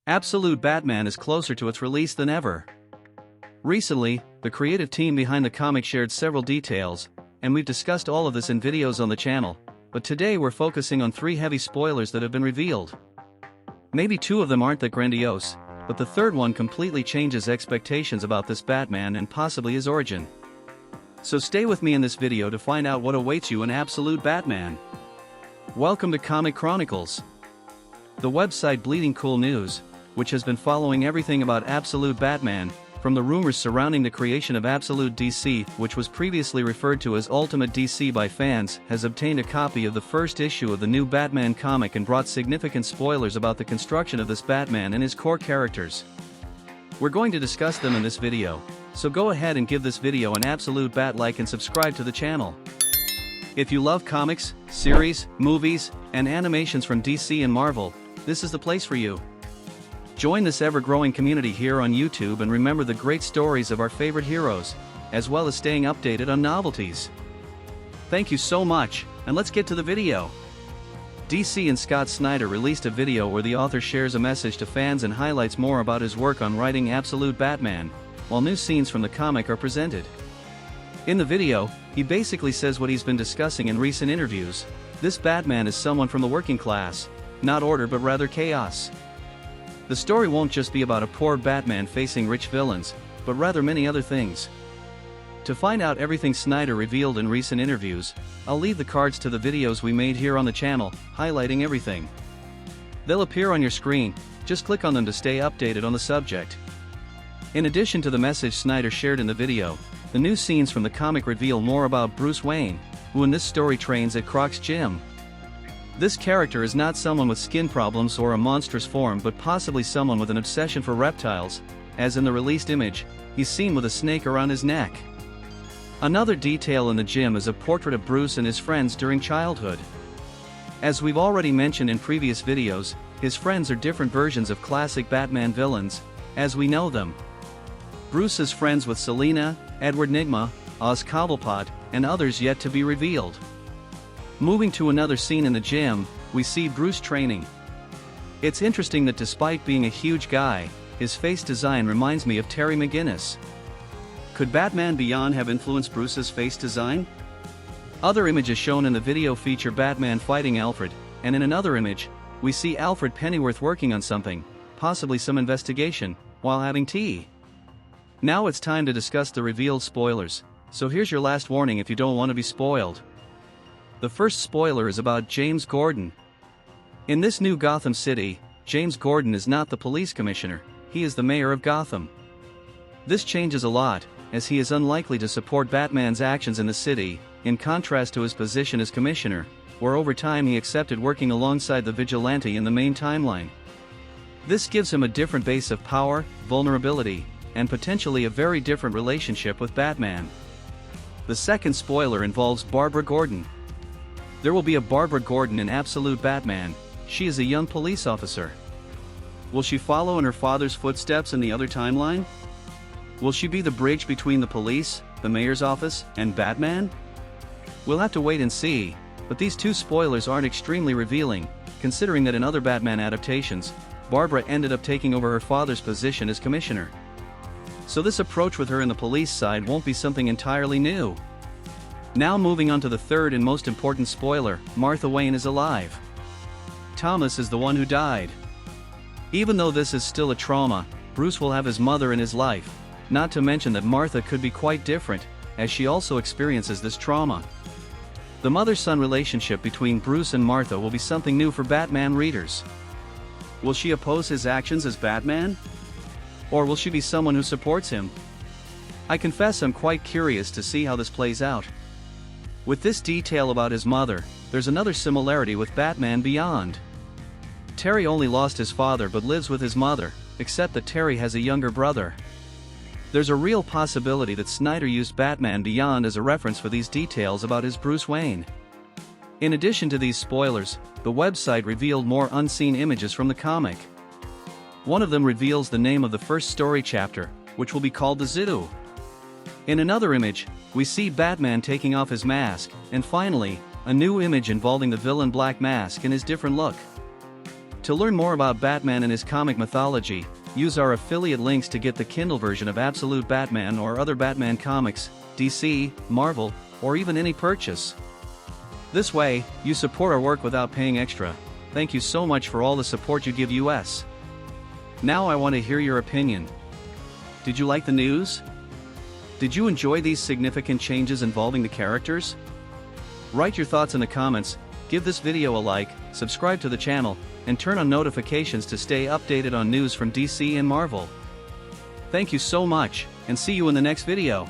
Absolute Batman is closer to its release than ever. Recently, the creative team behind the comic shared several details, and we've discussed all of this in videos on the channel, but today we're focusing on 3 heavy spoilers that have been revealed. Maybe 2 of them aren't that grandiose, but the third one completely changes expectations about this Batman and possibly his origin. So stay with me in this video to find out what awaits you in Absolute Batman. Welcome to Comic Chronicles. The website Bleeding Cool News, which has been following everything about Absolute Batman, from the rumors surrounding the creation of Absolute DC, which was previously referred to as Ultimate DC by fans, has obtained a copy of the first issue of the new Batman comic and brought significant spoilers about the construction of this Batman and his core characters. We're going to discuss them in this video, so go ahead and give this video an absolute bat like and subscribe to the channel. If you love comics, series, movies, and animations from DC and Marvel, this is the place for you. Join this ever-growing community here on YouTube and remember the great stories of our favorite heroes, as well as staying updated on novelties. Thank you so much, and let's get to the video. DC and Scott Snyder released a video where the author shares a message to fans and highlights more about his work on writing Absolute Batman, while new scenes from the comic are presented. In the video, he basically says what he's been discussing in recent interviews: this Batman is someone from the working class, not order but rather chaos. The story won't just be about a poor Batman facing rich villains, but rather many other things. To find out everything Snyder revealed in recent interviews, I'll leave the cards to the videos we made here on the channel, highlighting everything. They'll appear on your screen, just click on them to stay updated on the subject. In addition to the message Snyder shared in the video, the new scenes from the comic reveal more about Bruce Wayne, who in this story trains at Croc's gym. This character is not someone with skin problems or a monstrous form but possibly someone with an obsession for reptiles, as in the released image, he's seen with a snake around his neck. Another detail in the gym is a portrait of Bruce and his friends during childhood. As we've already mentioned in previous videos, his friends are different versions of classic Batman villains, as we know them. Bruce is friends with Selina, Edward Nygma, Oz Cobblepot, and others yet to be revealed. Moving to another scene in the gym, we see Bruce training. It's interesting that despite being a huge guy, his face design reminds me of Terry McGinnis. Could Batman Beyond have influenced Bruce's face design? Other images shown in the video feature Batman fighting Alfred, and in another image, we see Alfred Pennyworth working on something, possibly some investigation, while having tea. Now it's time to discuss the revealed spoilers, so here's your last warning if you don't want to be spoiled. The first spoiler is about James Gordon. In this new Gotham City, James Gordon is not the police commissioner, he is the mayor of Gotham. This changes a lot, as he is unlikely to support Batman's actions in the city, in contrast to his position as commissioner, where over time he accepted working alongside the vigilante in the main timeline. This gives him a different base of power, vulnerability, and potentially a very different relationship with Batman. The second spoiler involves Barbara Gordon. There will be a Barbara Gordon in Absolute Batman. She is a young police officer. Will she follow in her father's footsteps in the other timeline? Will she be the bridge between the police, the mayor's office, and Batman? We'll have to wait and see, but these 2 spoilers aren't extremely revealing, considering that in other Batman adaptations, Barbara ended up taking over her father's position as commissioner. So this approach with her in the police side won't be something entirely new. Now moving on to the third and most important spoiler: Martha Wayne is alive. Thomas is the one who died. Even though this is still a trauma, Bruce will have his mother in his life, not to mention that Martha could be quite different, as she also experiences this trauma. The mother-son relationship between Bruce and Martha will be something new for Batman readers. Will she oppose his actions as Batman? Or will she be someone who supports him? I confess I'm quite curious to see how this plays out. With this detail about his mother, there's another similarity with Batman Beyond. Terry only lost his father but lives with his mother, except that Terry has a younger brother. There's a real possibility that Snyder used Batman Beyond as a reference for these details about his Bruce Wayne. In addition to these spoilers, the website revealed more unseen images from the comic. One of them reveals the name of the first story chapter, which will be called The Zoo. In another image, we see Batman taking off his mask, and finally, a new image involving the villain Black Mask in his different look. To learn more about Batman and his comic mythology, use our affiliate links to get the Kindle version of Absolute Batman or other Batman comics, DC, Marvel, or even any purchase. This way, you support our work without paying extra. Thank you so much for all the support you give us. Now I want to hear your opinion. Did you like the news? Did you enjoy these significant changes involving the characters? Write your thoughts in the comments, give this video a like, subscribe to the channel, and turn on notifications to stay updated on news from DC and Marvel. Thank you so much, and see you in the next video.